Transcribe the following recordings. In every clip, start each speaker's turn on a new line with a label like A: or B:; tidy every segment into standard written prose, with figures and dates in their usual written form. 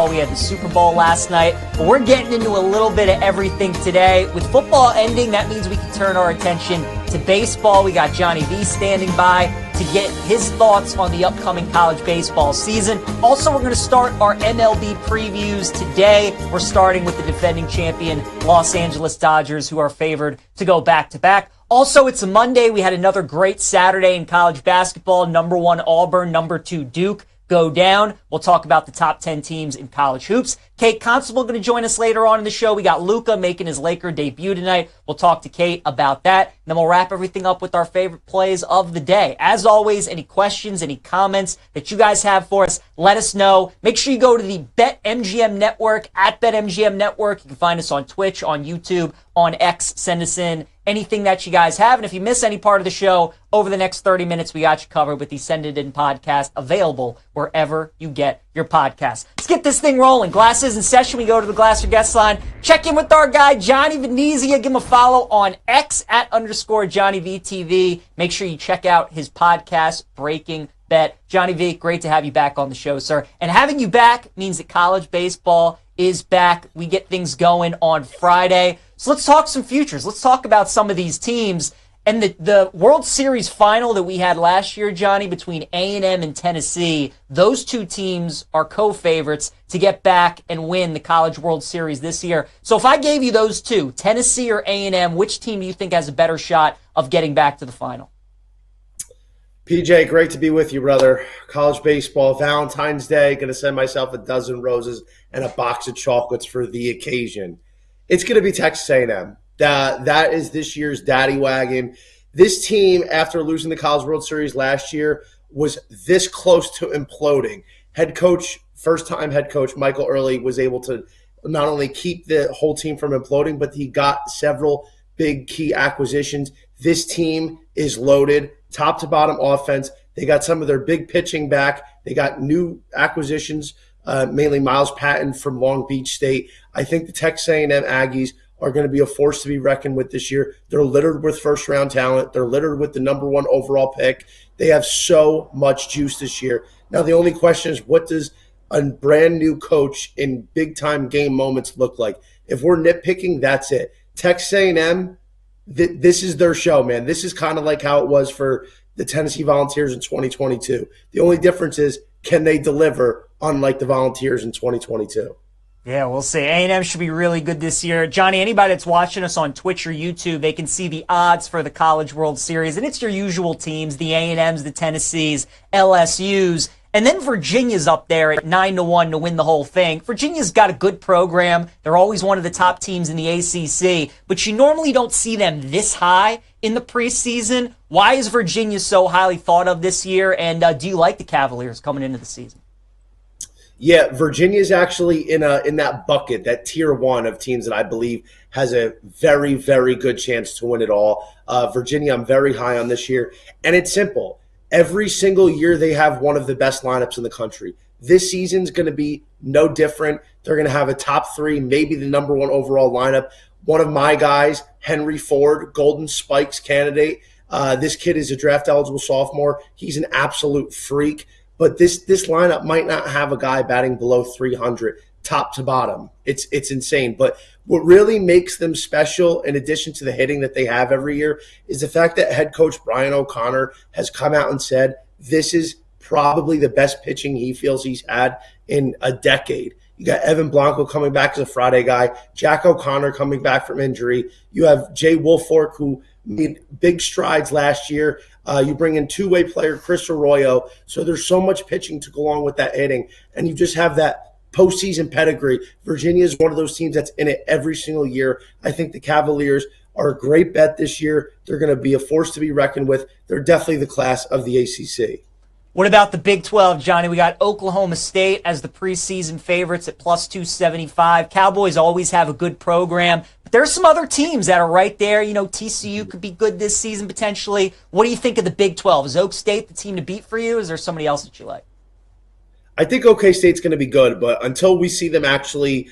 A: baseball. We had the Super Bowl last night, but we're getting into a little bit of everything today. With football ending, that means we can turn our attention to baseball. We got Johnny V standing by to get his thoughts on the upcoming college baseball season. Also, we're going to start our MLB previews today. We're starting with the defending champion Los Angeles Dodgers, who are favored to go back-to-back. Also, it's a Monday. We had another great Saturday in college basketball. Number 1 Auburn, number 2 Duke go down. We'll talk about the top 10 teams in college hoops. Kate Constable going to join us later on in the show. We got Luka making his Laker debut tonight. We'll talk to Kate about that. And then we'll wrap everything up with our favorite plays of the day. As always, any questions, any comments that you guys have for us, let us know. Make sure you go to the BetMGM Network, at BetMGM Network. You can find us on Twitch, on YouTube, on X. Send us in anything that you guys have. And if you miss any part of the show, over the next 30 minutes, we got you covered with the Send It In podcast, available wherever you get your podcasts. Let's get this thing rolling. Glasses in session. We go to the Glasser guest line. Check in with our guy, Johnny Venezia. Give him a follow on X at _JohnnyVTV. Make sure you check out his podcast, Breaking Bet. Johnny V, great to have you back on the show, sir. And having you back means that college baseball is back. We get things going on Friday. So let's talk some futures. Let's talk about some of these teams. And the World Series final that we had last year, Johnny, between A&M and Tennessee, those two teams are co-favorites to get back and win the College World Series this year. So if I gave you those two, Tennessee or A&M, which team do you think has a better shot of getting back to the final?
B: PJ, great to be with you, brother. College baseball, Valentine's Day, going to send myself a dozen roses and a box of chocolates for the occasion. It's going to be Texas A&M. That is this year's daddy wagon. This team, after losing the College World Series last year, was this close to imploding. First-time head coach Michael Early was able to not only keep the whole team from imploding, but he got several big key acquisitions. This team is loaded, top to bottom offense. They got some of their big pitching back. They got new acquisitions, mainly Miles Patton from Long Beach State. I think the Texas A&M Aggies are going to be a force to be reckoned with this year. They're littered with first-round talent. They're littered with the number 1 overall pick. They have so much juice this year. Now, the only question is, what does a brand-new coach in big-time game moments look like? If we're nitpicking, that's it. Texas A&M, this is their show, man. This is kind of like how it was for the Tennessee Volunteers in 2022. The only difference is, can they deliver, unlike the Volunteers in 2022?
A: Yeah, we'll see. A&M should be really good this year. Johnny, anybody that's watching us on Twitch or YouTube, they can see the odds for the College World Series. And it's your usual teams, the A&Ms, the Tennessees, LSUs. And then Virginia's up there at 9-1 to win the whole thing. Virginia's got a good program. They're always one of the top teams in the ACC. But you normally don't see them this high in the preseason. Why is Virginia so highly thought of this year? And do you like the Cavaliers coming into the season?
B: Yeah, Virginia's actually in that bucket, that tier 1 of teams that I believe has a very, very good chance to win it all. Virginia, I'm very high on this year. And it's simple. Every single year they have one of the best lineups in the country. This season's going to be no different. They're going to have a top 3, maybe the number 1 overall lineup. One of my guys, Henry Ford, Golden Spikes candidate. This kid is a draft-eligible sophomore. He's an absolute freak. But this lineup might not have a guy batting below 300, top to bottom. It's insane. But what really makes them special, in addition to the hitting that they have every year, is the fact that head coach Brian O'Connor has come out and said this is probably the best pitching he feels he's had in a decade. You got Evan Blanco coming back as a Friday guy, Jack O'Connor coming back from injury. You have Jay Woolfolk, who made big strides last year. You bring in two-way player Chris Arroyo. So there's so much pitching to go along with that hitting. And you just have that postseason pedigree. Virginia is one of those teams that's in it every single year. I think the Cavaliers are a great bet this year. They're going to be a force to be reckoned with. They're definitely the class of the ACC.
A: What about the Big 12, Johnny? We got Oklahoma State as the preseason favorites at plus 275. Cowboys always have a good program. But there's some other teams that are right there. You know, TCU could be good this season potentially. What do you think of the Big 12? Is Oak State the team to beat for you? Is there somebody else that you like?
B: I think OK State's going to be good, but until we see them actually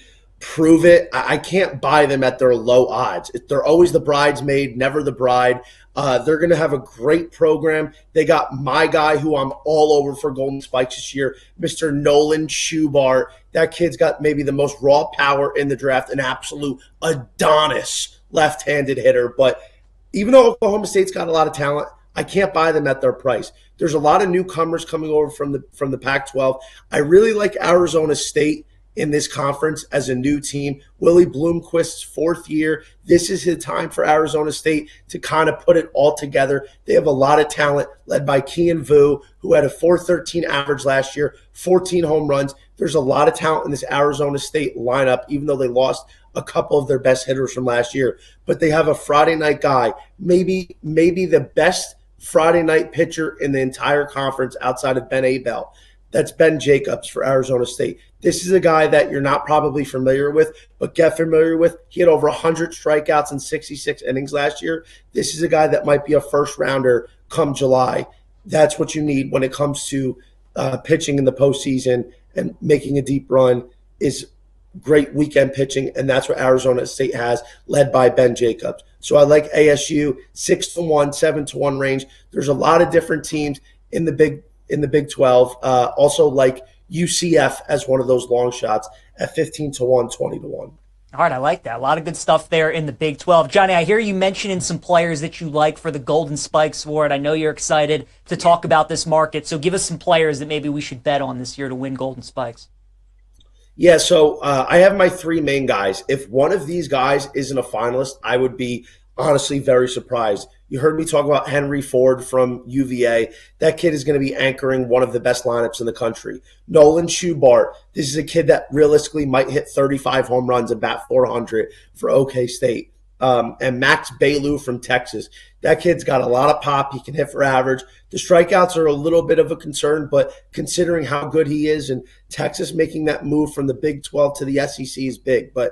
B: prove it. I can't buy them at their low odds. They're always the bridesmaid, never the bride. They're going to have a great program. They got my guy who I'm all over for Golden Spikes this year, Mr. Nolan Schubart. That kid's got maybe the most raw power in the draft, an absolute Adonis left-handed hitter. But even though Oklahoma State's got a lot of talent, I can't buy them at their price. There's a lot of newcomers coming over from the Pac-12. I really like Arizona State in this conference as a new team. Willie Bloomquist's fourth year. This is his time for Arizona State to kind of put it all together. They have a lot of talent led by Kian Vu, who had a 4.13 average last year, 14 home runs. There's a lot of talent in this Arizona State lineup, even though they lost a couple of their best hitters from last year. But they have a Friday night guy, maybe the best Friday night pitcher in the entire conference outside of Ben Abel. That's Ben Jacobs for Arizona State. This is a guy that you're not probably familiar with, but get familiar with. He had over 100 strikeouts in 66 innings last year. This is a guy that might be a first rounder come July. That's what you need when it comes to pitching in the postseason and making a deep run is great weekend pitching, and that's what Arizona State has, led by Ben Jacobs. So I like ASU 6-1, 7-1 range. There's a lot of different teams in the Big 12. Also like UCF as one of those long shots at 15-1, 20-1.
A: All right, I like that. A lot of good stuff there in the Big 12. Johnny, I hear you mentioning some players that you like for the Golden Spikes Award. I know you're excited to talk about this market, so give us some players that maybe we should bet on this year to win Golden Spikes.
B: Yeah, so I have my three main guys. If one of these guys isn't a finalist, I would be honestly very surprised. You heard me talk about Henry Ford from UVA. That kid is going to be anchoring one of the best lineups in the country. Nolan Schubart. This is a kid that realistically might hit 35 home runs and bat 400 for OK State. And Max Bailu from Texas. That kid's got a lot of pop. He can hit for average. The strikeouts are a little bit of a concern, but considering how good he is and Texas making that move from the Big 12 to the SEC is big. But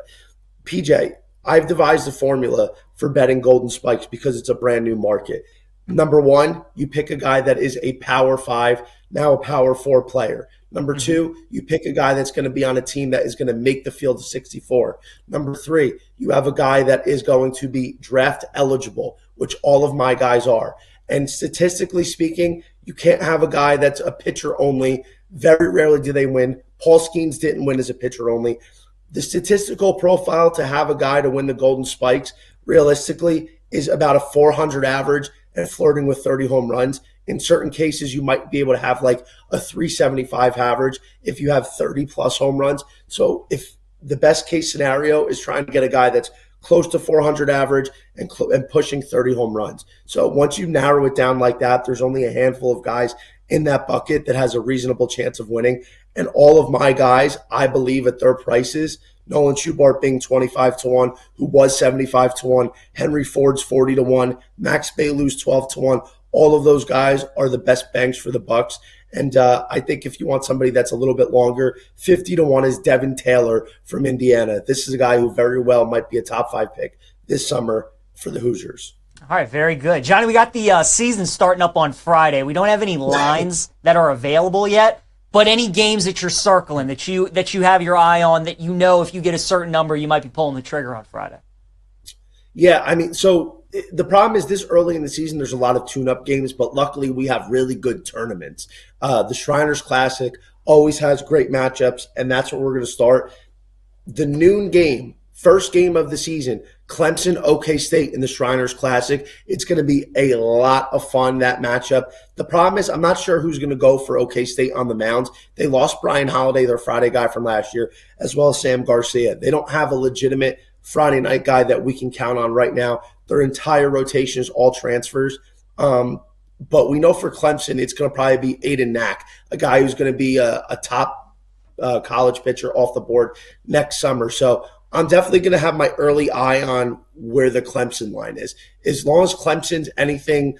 B: PJ, I've devised a formula for betting Golden Spikes because it's a brand new market. Number one, you pick a guy that is a Power 5, now a Power 4 player. Number two, you pick a guy that's going to be on a team that is going to make the field of 64. Number three, you have a guy that is going to be draft eligible, which all of my guys are. And statistically speaking, you can't have a guy that's a pitcher only. Very rarely do they win. Paul Skeens didn't win as a pitcher only. The statistical profile to have a guy to win the Golden Spikes realistically is about a 400 average and flirting with 30 home runs. In certain cases, you might be able to have like a 375 average if you have 30 plus home runs. So if the best case scenario is trying to get a guy that's close to 400 average and pushing 30 home runs. So once you narrow it down like that, there's only a handful of guys in that bucket that has a reasonable chance of winning. And all of my guys, I believe at their prices, Nolan Schubart being 25-1, who was 75-1, Henry Ford's 40-1, Max Bailu's 12-1. All of those guys are the best bangs for the Bucks. And I think if you want somebody that's a little bit longer, 50-1 is Devin Taylor from Indiana. This is a guy who very well might be a top 5 pick this summer for the Hoosiers.
A: All right, very good. Johnny, we got the season starting up on Friday. We don't have any lines that are available yet, but any games that you're circling, that you have your eye on, that you know if you get a certain number, you might be pulling the trigger on Friday.
B: Yeah, I mean, so the problem is this early in the season, there's a lot of tune-up games, but luckily we have really good tournaments. The Shriners Classic always has great matchups, and that's what we're going to start. The noon game, first game of the season, Clemson, OK State in the Shriners Classic. It's going to be a lot of fun, that matchup. The problem is I'm not sure who's going to go for OK State on the mounds. They lost Brian Holiday, their Friday guy from last year, as well as Sam Garcia. They don't have a legitimate Friday night guy that we can count on right now. Their entire rotation is all transfers. But we know for Clemson, it's going to probably be Aiden Knack, a guy who's going to be a top college pitcher off the board next summer. So I'm definitely going to have my early eye on where the Clemson line is. As long as Clemson's anything,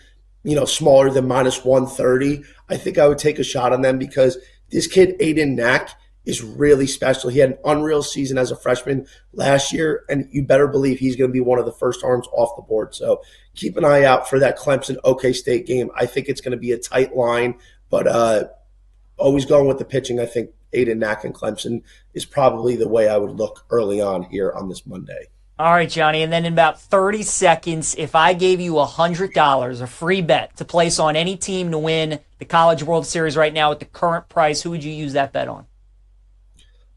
B: smaller than minus 130, I think I would take a shot on them because this kid, Aiden Knack, is really special. He had an unreal season as a freshman last year, and you better believe he's going to be one of the first arms off the board. So keep an eye out for that Clemson OK State game. I think it's going to be a tight line, but always going with the pitching. I think Aiden Knack and Clemson is probably the way I would look early on here on this Monday.
A: All right, Johnny, and then in about 30 seconds, if I gave you $100, a free bet to place on any team to win the College World Series right now at the current price, who would you use that bet on?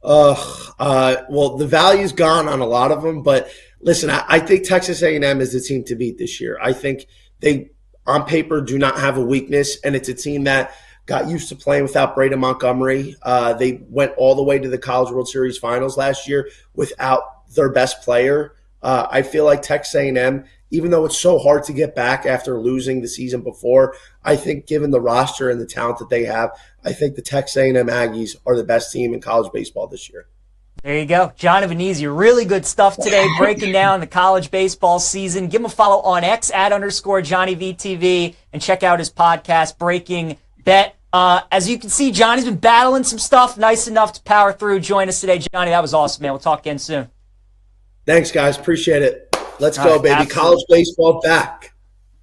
B: Well, the value's gone on a lot of them, but listen, I think Texas A&M is the team to beat this year. I think they, on paper, do not have a weakness, and it's a team that got used to playing without Braden Montgomery. They went all the way to the College World Series finals last year without their best player. I feel like Texas A&M, even though it's so hard to get back after losing the season before, I think given the roster and the talent that they have, I think the Texas A&M Aggies are the best team in college baseball this year.
A: There you go. Johnny Venezia, really good stuff today, breaking down the college baseball season. Give him a follow on X, @JohnnyVTV, and check out his podcast, Breaking Bet. As you can see, Johnny's been battling some stuff. Nice enough to power through. Join us today, Johnny. That was awesome, man. We'll talk again soon.
B: Thanks, guys. Appreciate it. Let's go, baby. Absolutely. College baseball back.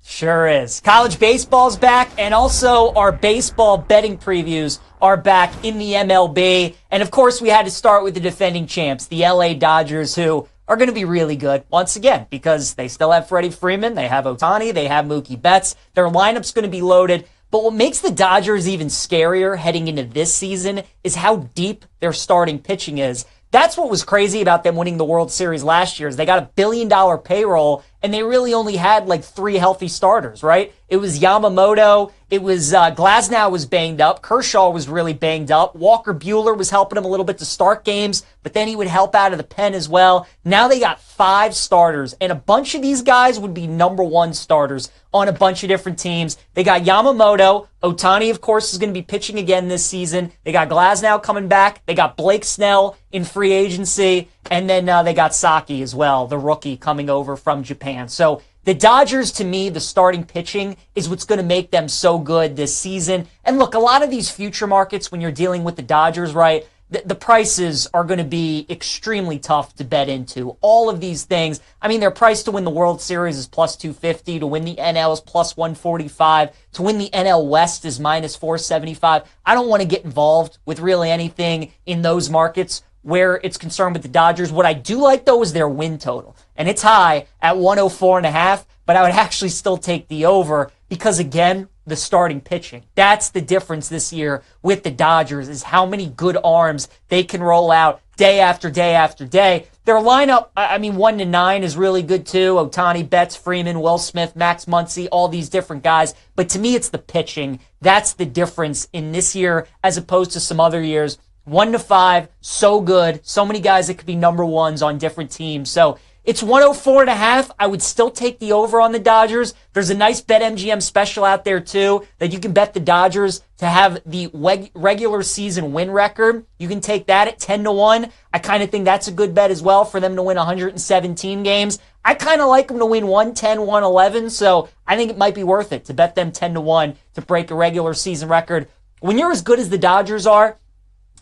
A: Sure is. College baseball's back, and also our baseball betting previews are back in the MLB. And, of course, we had to start with the defending champs, the LA Dodgers, who are going to be really good once again because they still have Freddie Freeman, they have Ohtani, they have Mookie Betts. Their lineup's going to be loaded. But what makes the Dodgers even scarier heading into this season is how deep their starting pitching is. That's what was crazy about them winning the World Series last year is they got a $1 billion payroll and they really only had like 3 healthy starters, right? It was Yamamoto, it was Glasnow was banged up, Kershaw was really banged up, Walker Buehler was helping him a little bit to start games, but then he would help out of the pen as well. Now they got 5 starters, and a bunch of these guys would be number 1 starters on a bunch of different teams. They got Yamamoto, Ohtani, of course, is going to be pitching again this season. They got Glasnow coming back. They got Blake Snell in free agency, and then they got Saki as well, the rookie coming over from Japan. So the Dodgers, to me, the starting pitching is what's going to make them so good this season. And look, a lot of these future markets, when you're dealing with the Dodgers, right, the prices are going to be extremely tough to bet into. All of these things, I mean, their price to win the World Series is plus 250, to win the NL is plus 145, to win the NL West is minus 475. I don't want to get involved with really anything in those markets where it's concerned with the Dodgers. What I do like, though, is their win total. And it's high at 104.5, but I would actually still take the over because, again, the starting pitching. That's the difference this year with the Dodgers is how many good arms they can roll out day after day after day. Their lineup, I mean, 1 to 9 is really good too. Ohtani, Betts, Freeman, Will Smith, Max Muncy, all these different guys. But to me, it's the pitching. That's the difference in this year as opposed to some other years. 1 to 5, so good. So many guys that could be number 1s on different teams. So it's 104.5. I would still take the over on the Dodgers. There's a nice BetMGM special out there too that you can bet the Dodgers to have the regular season win record. You can take that at 10 to 1. I kind of think that's a good bet as well for them to win 117 games. I kind of like them to win 110, 111. So I think it might be worth it to bet them 10 to 1 to break a regular season record. When you're as good as the Dodgers are,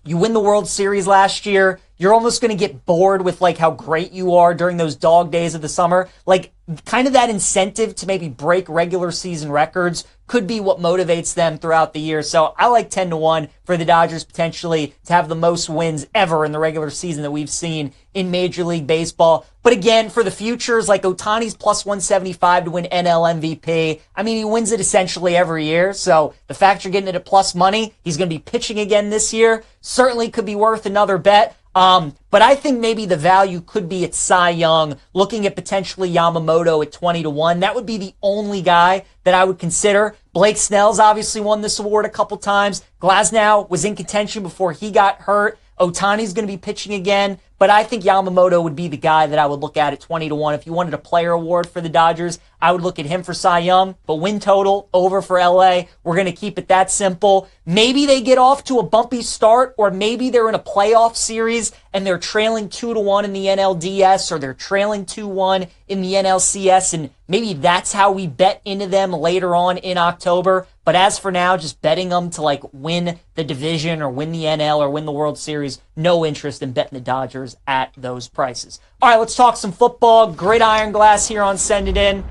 A: you win the World Series last year, you're almost going to get bored with like how great you are during those dog days of the summer. Like kind of that incentive to maybe break regular season records could be what motivates them throughout the year. So I like 10 to 1 for the Dodgers potentially to have the most wins ever in the regular season that we've seen in Major League Baseball. But again, for the futures, like Ohtani's plus 175 to win NL MVP. I mean, he wins it essentially every year. So the fact you're getting it at plus money, he's going to be pitching again this year, certainly could be worth another bet. But I think maybe the value could be at Cy Young, looking at potentially Yamamoto at 20 to 1. That would be the only guy that I would consider. Blake Snell's obviously won this award a couple times. Glasnow was in contention before he got hurt. Ohtani's going to be pitching again, but I think Yamamoto would be the guy that I would look at 20 to 1. If you wanted a player award for the Dodgers, I would look at him for Cy Young, but win total over for LA. We're going to keep it that simple. Maybe they get off to a bumpy start, or maybe they're in a playoff series and they're trailing 2 to 1 in the NLDS, or they're trailing 2-1 in the NLCS, and maybe that's how we bet into them later on in October. But as for now, just betting them to like win the division or win the NL or win the World Series, no interest in betting the Dodgers at those prices. All right, let's talk some football. Gridiron Glass here on Send It In.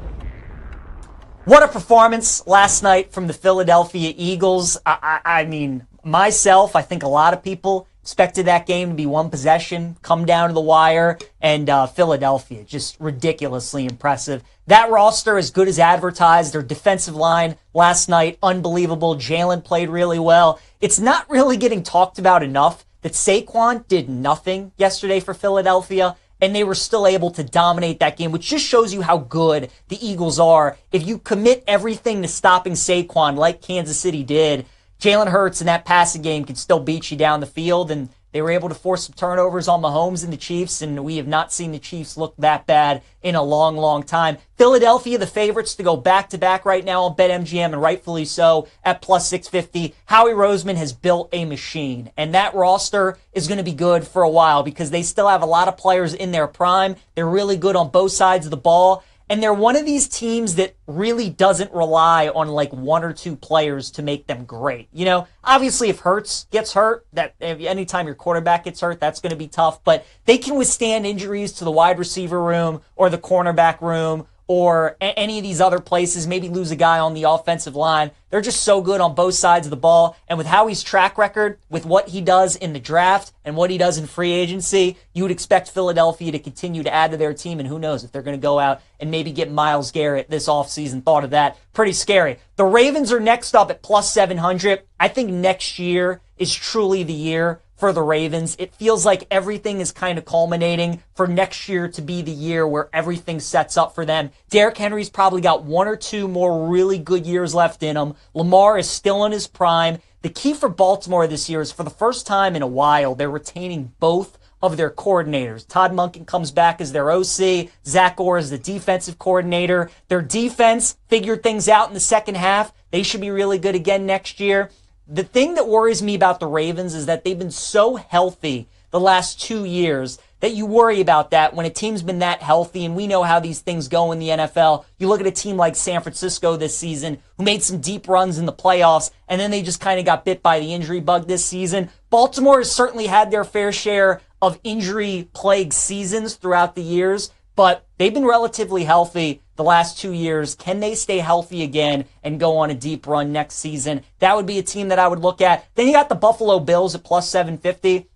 A: What a performance last night from the Philadelphia Eagles. I mean, myself, I think a lot of people Expected that game to be one possession, come down to the wire, and Philadelphia, just ridiculously impressive. That roster as good as advertised. Their defensive line last night, unbelievable. Jalen played really well. It's not really getting talked about enough that Saquon did nothing yesterday for Philadelphia, and they were still able to dominate that game, which just shows you how good the Eagles are. If you commit everything to stopping Saquon like Kansas City did, Jalen Hurts in that passing game can still beat you down the field, and they were able to force some turnovers on Mahomes and the Chiefs, and we have not seen the Chiefs look that bad in a long, long time. Philadelphia, the favorites to go back-to-back right now on BetMGM, and rightfully so, at plus 650. Howie Roseman has built a machine, and that roster is going to be good for a while because they still have a lot of players in their prime. They're really good on both sides of the ball. And they're one of these teams that really doesn't rely on like one or two players to make them great. You know, obviously if Hurts gets hurt, that anytime your quarterback gets hurt, that's going to be tough. But they can withstand injuries to the wide receiver room or the cornerback room or any of these other places, maybe lose a guy on the offensive line. They're just so good on both sides of the ball. And with Howie's track record, with what he does in the draft and what he does in free agency, you would expect Philadelphia to continue to add to their team. And who knows if they're going to go out and maybe get Myles Garrett this offseason. Thought of that. Pretty scary. The Ravens are next up at plus 700. I think next year is truly the year for the Ravens. It feels like everything is kind of culminating for next year to be the year where everything sets up for them. Derrick Henry's probably got one or two more really good years left in him. Lamar is still in his prime. The key for Baltimore this year is for the first time in a while, they're retaining both of their coordinators. Todd Monken comes back as their OC. Zach Orr is the defensive coordinator. Their defense figured things out in the second half. They should be really good again next year. The thing that worries me about the Ravens is that they've been so healthy the last 2 years that you worry about that when a team's been that healthy, and we know how these things go in the NFL. You look at a team like San Francisco this season who made some deep runs in the playoffs, and then they just kind of got bit by the injury bug this season. Baltimore has certainly had their fair share of injury-plagued seasons throughout the years, but they've been relatively healthy the last 2 years. Can they stay healthy again and go on a deep run next season? That would be a team that I would look at. Then you got the Buffalo Bills at plus 750.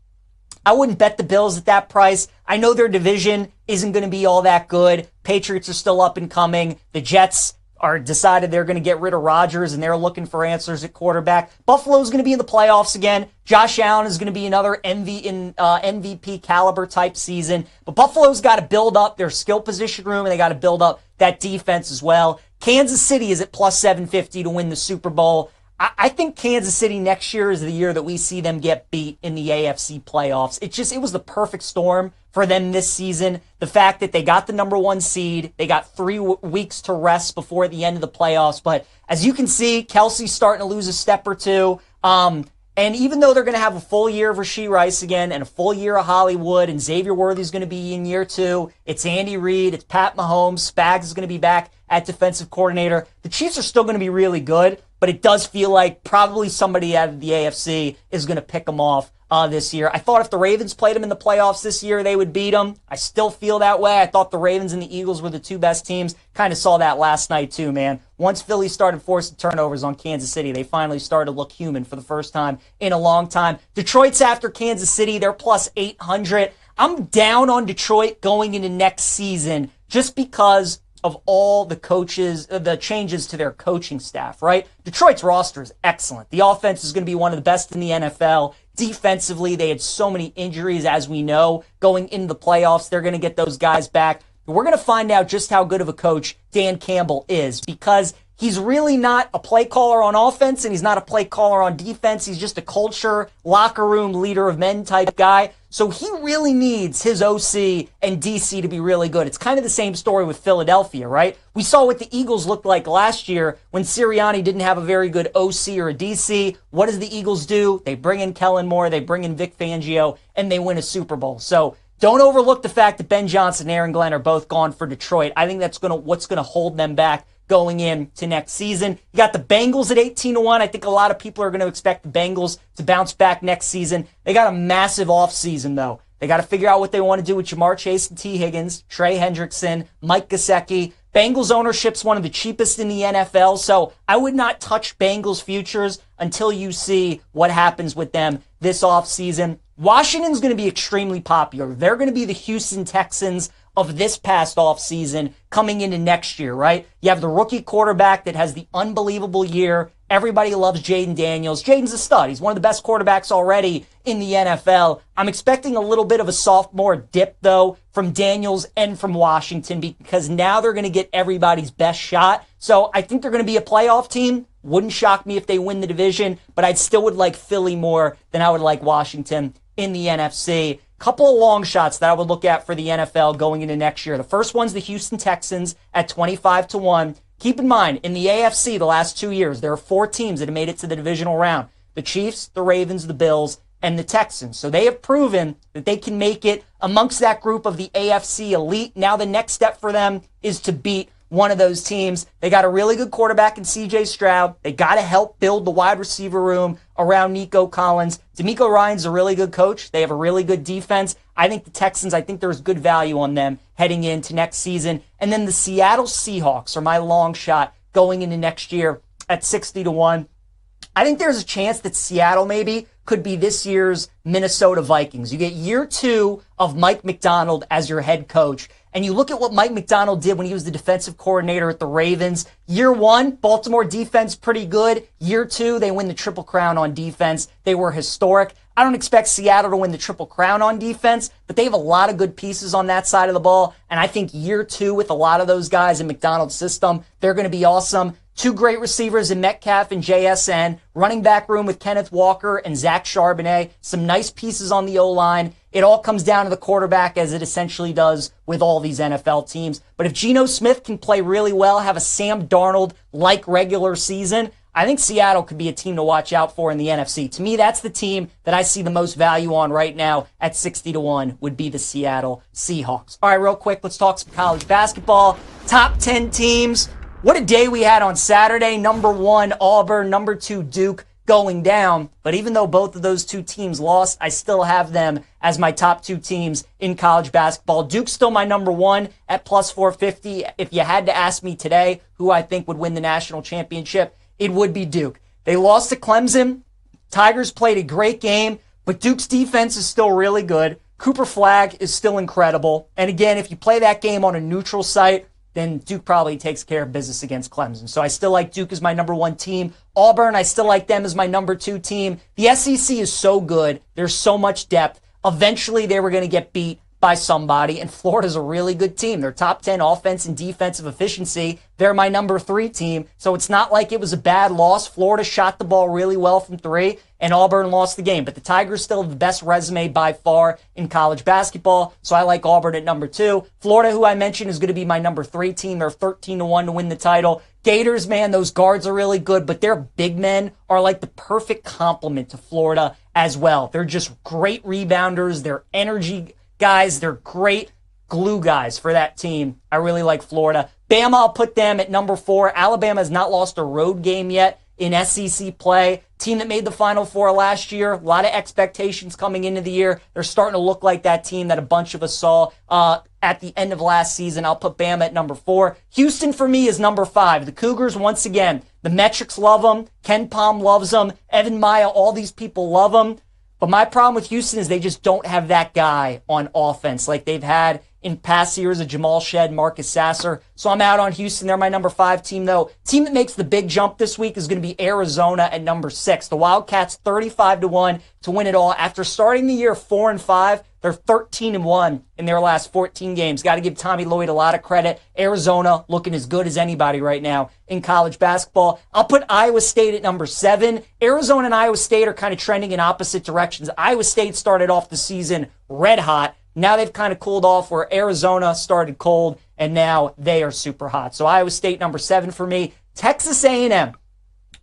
A: I wouldn't bet the Bills at that price. I know their division isn't going to be all that good. Patriots are still up and coming. The Jets are decided they're going to get rid of Rodgers, and they're looking for answers at quarterback. Buffalo's going to be in the playoffs again. Josh Allen is going to be another MVP caliber type season. But Buffalo's got to build up their skill position room, and they got to build up that defense as well. Kansas City is at plus 750 to win the Super Bowl. I think Kansas City next year is the year that we see them get beat in the AFC playoffs. It was the perfect storm for them this season. The fact that they got the number one seed, they got 3 weeks to rest before the end of the playoffs. But as you can see, Kelsey's starting to lose a step or two. And even though they're going to have a full year of Rashee Rice again and a full year of Hollywood, and Xavier Worthy's going to be in year 2, it's Andy Reid, it's Pat Mahomes, Spags is going to be back at defensive coordinator. The Chiefs are still going to be really good, but it does feel like probably somebody out of the AFC is going to pick them off this year. I thought if the Ravens played them in the playoffs this year, they would beat them. I still feel that way. I thought the Ravens and the Eagles were the 2 best teams. Kind of saw that last night too, man. Once Philly started forcing turnovers on Kansas City, they finally started to look human for the first time in a long time. Detroit's after Kansas City. They're plus 800. I'm down on Detroit going into next season just because of all the coaches, the changes to their coaching staff, right? Detroit's roster is excellent. The offense is going to be one of the best in the NFL. Defensively, they had so many injuries, as we know, going into the playoffs. They're going to get those guys back. We're going to find out just how good of a coach Dan Campbell is, because he's really not a play caller on offense and he's not a play caller on defense. He's just a culture, locker room, leader of men type guy. So he really needs his OC and DC to be really good. It's kind of the same story with Philadelphia, right? We saw what the Eagles looked like last year when Sirianni didn't have a very good OC or a DC. What does the Eagles do? They bring in Kellen Moore, they bring in Vic Fangio, and they win a Super Bowl. So don't overlook the fact that Ben Johnson and Aaron Glenn are both gone for Detroit. I think that's what's going to hold them back going into next season. You got the Bengals at 18-1. I think a lot of people are going to expect the Bengals to bounce back next season. They got a massive offseason, though. They got to figure out what they want to do with Jamar Chase and T. Higgins, Trey Hendrickson, Mike Gesicki. Bengals ownership's one of the cheapest in the NFL, so I would not touch Bengals futures until you see what happens with them this offseason. Washington's going to be extremely popular. They're going to be the Houston Texans of this past offseason coming into next year, right? You have the rookie quarterback that has the unbelievable year. Everybody loves Jaden Daniels. Jaden's a stud. He's one of the best quarterbacks already in the NFL. I'm expecting a little bit of a sophomore dip, though, from Daniels and from Washington because now they're going to get everybody's best shot. So I think they're going to be a playoff team. Wouldn't shock me if they win the division, but I still would like Philly more than I would like Washington in the NFC. Couple of long shots that I would look at for the NFL going into next year. The first one's the Houston Texans at 25-1. Keep in mind, in the AFC the last 2 years, there are 4 teams that have made it to the divisional round. The Chiefs, the Ravens, the Bills, and the Texans. So they have proven that they can make it amongst that group of the AFC elite. Now the next step for them is to beat one of those teams. They got a really good quarterback in C.J. Stroud. They got to help build the wide receiver room around Nico Collins. DeMeco Ryans a really good coach. They have a really good defense. I think the Texans, I think there's good value on them heading into next season. And then the Seattle Seahawks are my long shot going into next year at 60-1. I think there's a chance that Seattle maybe could be this year's Minnesota Vikings. You get year 2 of Mike Macdonald as your head coach. And you look at what Mike Macdonald did when he was the defensive coordinator at the Ravens. Year 1, Baltimore defense pretty good. Year 2, they win the Triple Crown on defense. They were historic. I don't expect Seattle to win the Triple Crown on defense, but they have a lot of good pieces on that side of the ball. And I think year 2 with a lot of those guys in Macdonald's system, they're going to be awesome. 2 great receivers in Metcalf and JSN. Running back room with Kenneth Walker and Zach Charbonnet. Some nice pieces on the O-line. It all comes down to the quarterback, as it essentially does with all these NFL teams. But if Geno Smith can play really well, have a Sam Darnold-like regular season, I think Seattle could be a team to watch out for in the NFC. To me, that's the team that I see the most value on right now at 60-1 would be the Seattle Seahawks. All right, real quick, let's talk some college basketball. Top 10 teams. What a day we had on Saturday. Number 1, Auburn. Number 2, Duke going down. But even though both of those 2 teams lost, I still have them as my top 2 teams in college basketball. Duke's still my number 1 at plus 450. If you had to ask me today who I think would win the national championship, it would be Duke. They lost to Clemson. Tigers played a great game, but Duke's defense is still really good. Cooper Flagg is still incredible. And again, if you play that game on a neutral site, then Duke probably takes care of business against Clemson. So I still like Duke as my number 1 team. Auburn, I still like them as my number 2 team. The SEC is so good. There's so much depth. Eventually, they were going to get beat by somebody, and Florida's a really good team. They're top 10 offense and defensive efficiency. They're my number 3 team, so it's not like it was a bad loss. Florida shot the ball really well from 3, and Auburn lost the game. But the Tigers still have the best resume by far in college basketball, so I like Auburn at number 2. Florida, who I mentioned, is going to be my number 3 team. They're 13-1 to win the title. Gators, man, those guards are really good, but their big men are like the perfect complement to Florida as well. They're just great rebounders. They're energy guys. They're great glue guys for that team. I really like Florida. Bama, I'll put them at number 4. Alabama has not lost a road game yet in SEC play. Team that made the Final Four last year. A lot of expectations coming into the year. They're starting to look like that team that a bunch of us saw at the end of last season. I'll put Bama at number 4. Houston for me is number 5. The Cougars, once again, the metrics love them. Ken Palm loves them. Evan Maya, all these people love them. But my problem with Houston is they just don't have that guy on offense like they've had in past years of Jamal Shed, Marcus Sasser. So I'm out on Houston. They're my number 5 team, though. Team that makes the big jump this week is going to be Arizona at number 6. The Wildcats 35-1 to win it all. After starting the year 4-5, they're 13-1 in their last 14 games. Got to give Tommy Lloyd a lot of credit. Arizona looking as good as anybody right now in college basketball. I'll put Iowa State at number 7. Arizona and Iowa State are kind of trending in opposite directions. Iowa State started off the season red hot. Now they've kind of cooled off where Arizona started cold, and now they are super hot. So Iowa State number 7 for me. Texas A&M,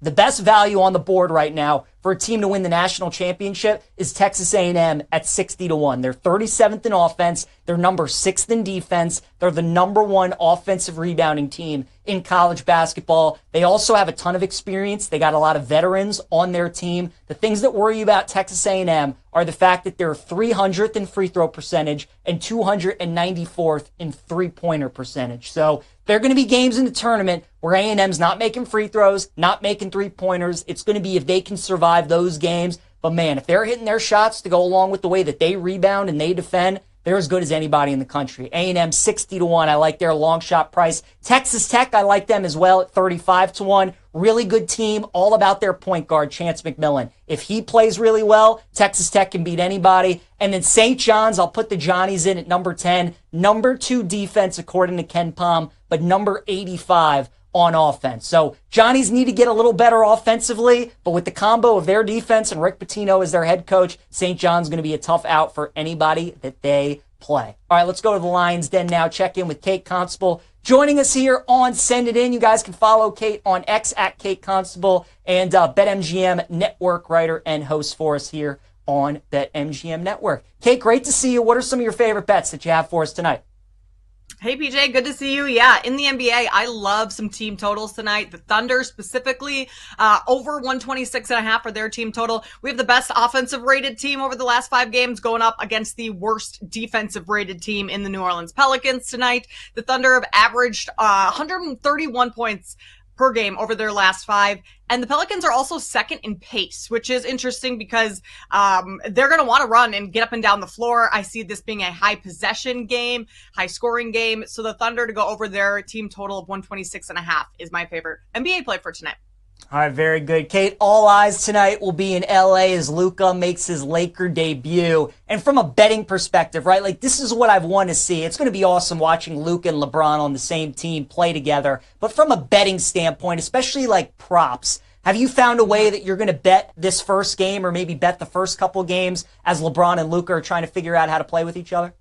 A: the best value on the board right now for a team to win the national championship is Texas A&M at 60-1. They're 37th in offense. They're number 6th in defense. They're the number 1 offensive rebounding team in college basketball. They also have a ton of experience. They got a lot of veterans on their team. The things that worry you about Texas A&M are the fact that they're 300th in free throw percentage and 294th in three-pointer percentage. So there are going to be games in the tournament where A&M's not making free throws, not making three-pointers. It's going to be if they can survive those games. But man, if they're hitting their shots to go along with the way that they rebound and they defend, they're as good as anybody in the country. A&M 60-1. I like their long shot price. Texas Tech, I like them as well at 35-1. Really good team, all about their point guard, Chance McMillan. If he plays really well, Texas Tech can beat anybody. And then St. John's, I'll put the Johnnies in at number 10. Number 2 defense, according to Ken Pom, but number 85 on offense. So Johnnies need to get a little better offensively, but with the combo of their defense and Rick Pitino as their head coach, St. John's going to be a tough out for anybody that they play. All right, let's go to the Lions Den now. Check in with Kate Constable joining us here on Send It In. You guys can follow Kate on X at Kate Constable and BetMGM network writer and host for us here on BetMGM Network. Kate, great to see you. What are some of your favorite bets that you have for us tonight?
C: Hey, PJ, good to see you. Yeah, in the NBA, I love some team totals tonight. The Thunder specifically, over 126.5 for their team total. We have the best offensive rated team over the last 5 games going up against the worst defensive rated team in the New Orleans Pelicans tonight. The Thunder have averaged 131 points per game over their last 5. And the Pelicans are also second in pace, which is interesting because they're going to want to run and get up and down the floor. I see this being a high possession game, high scoring game. So the Thunder to go over their team total of 126.5 is my favorite NBA play for tonight.
A: All right, very good. Kate, all eyes tonight will be in LA as Luka makes his Laker debut. And from a betting perspective, right, like this is what I've wanted to see. It's going to be awesome watching Luka and LeBron on the same team play together. But from a betting standpoint, especially like props, have you found a way that you're going to bet this first game or maybe bet the first couple games as LeBron and Luka are trying to figure out how to play with each other?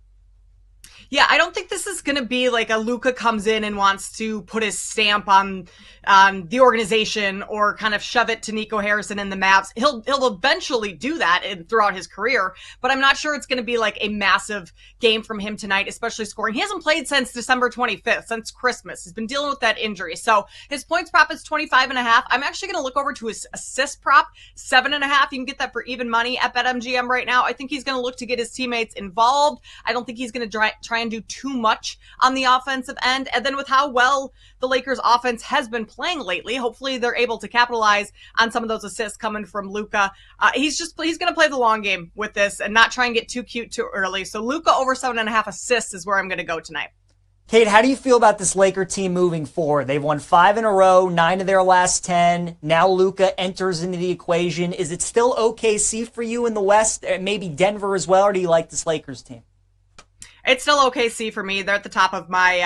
C: Yeah, I don't think this is going to be like a Luka comes in and wants to put his stamp on the organization or kind of shove it to Nico Harrison and the Mavs. He'll eventually do that throughout his career, but I'm not sure it's going to be like a massive game from him tonight, especially scoring. He hasn't played since December 25th, since Christmas. He's been dealing with that injury. So his points prop is 25.5. I'm actually going to look over to his assist prop, 7.5. You can get that for even money at BetMGM right now. I think he's going to look to get his teammates involved. I don't think he's going to try and do too much on the offensive end. And then with how well the Lakers offense has been playing lately, hopefully they're able to capitalize on some of those assists coming from Luka. He's going to play the long game with this and not try and get too cute too early. So Luka over 7.5 assists is where I'm going to go tonight.
A: Kate, how do you feel about this Laker team moving forward? They've won 5 in a row, 9 of their last 10. Now Luka enters into the equation. Is it still OKC for you in the West? Maybe Denver as well, or do you like this Lakers team?
C: It's still OKC for me. They're at the top of my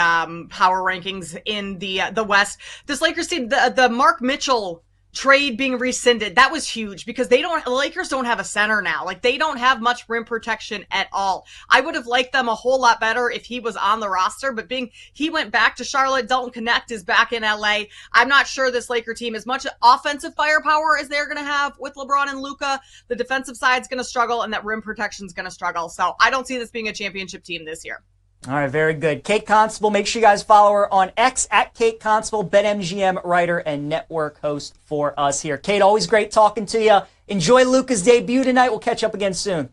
C: power rankings in the West. This Lakers team, the Mark Mitchell trade being rescinded, that was huge because the Lakers don't have a center now. Like they don't have much rim protection at all. I would have liked them a whole lot better if he was on the roster, but he went back to Charlotte. Dalton Connect is back in LA. I'm not sure this Laker team as much offensive firepower as they're going to have with LeBron and Luka. The defensive side's going to struggle and that rim protection's going to struggle. So I don't see this being a championship team this year.
A: All right, very good. Kate Constable, make sure you guys follow her on X at Kate Constable, BetMGM writer and network host for us here. Kate, always great talking to you. Enjoy Luka's debut tonight. We'll catch up again soon.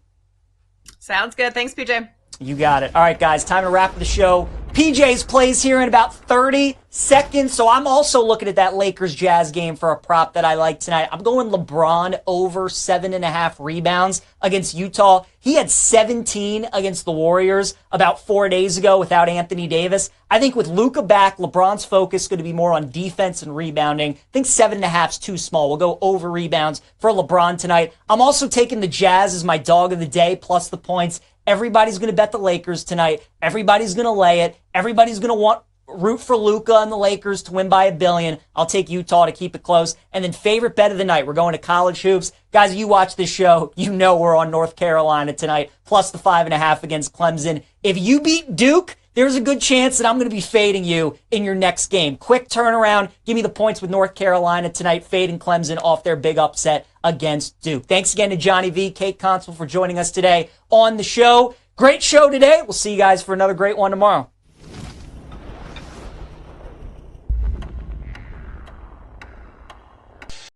C: Sounds good. Thanks, PJ.
A: You got it. All right, guys, time to wrap the show. PJ's plays here in about 30 seconds, so I'm also looking at that Lakers-Jazz game for a prop that I like tonight. I'm going LeBron over 7.5 rebounds against Utah. He had 17 against the Warriors about 4 days ago without Anthony Davis. I think with Luka back, LeBron's focus is going to be more on defense and rebounding. I think 7.5 is too small. We'll go over rebounds for LeBron tonight. I'm also taking the Jazz as my dog of the day, plus the points. Everybody's going to bet the Lakers tonight. Everybody's going to lay it. Everybody's going to root for Luka and the Lakers to win by $1 billion. I'll take Utah to keep it close. And then favorite bet of the night, we're going to college hoops. Guys, you watch this show, you know we're on North Carolina tonight, plus the 5.5 against Clemson. If you beat Duke, there's a good chance that I'm going to be fading you in your next game. Quick turnaround. Give me the points with North Carolina tonight, fading Clemson off their big upset against Duke. Thanks again to Johnny V, Kate Constable for joining us today on the show. Great show today. We'll see you guys for another great one tomorrow.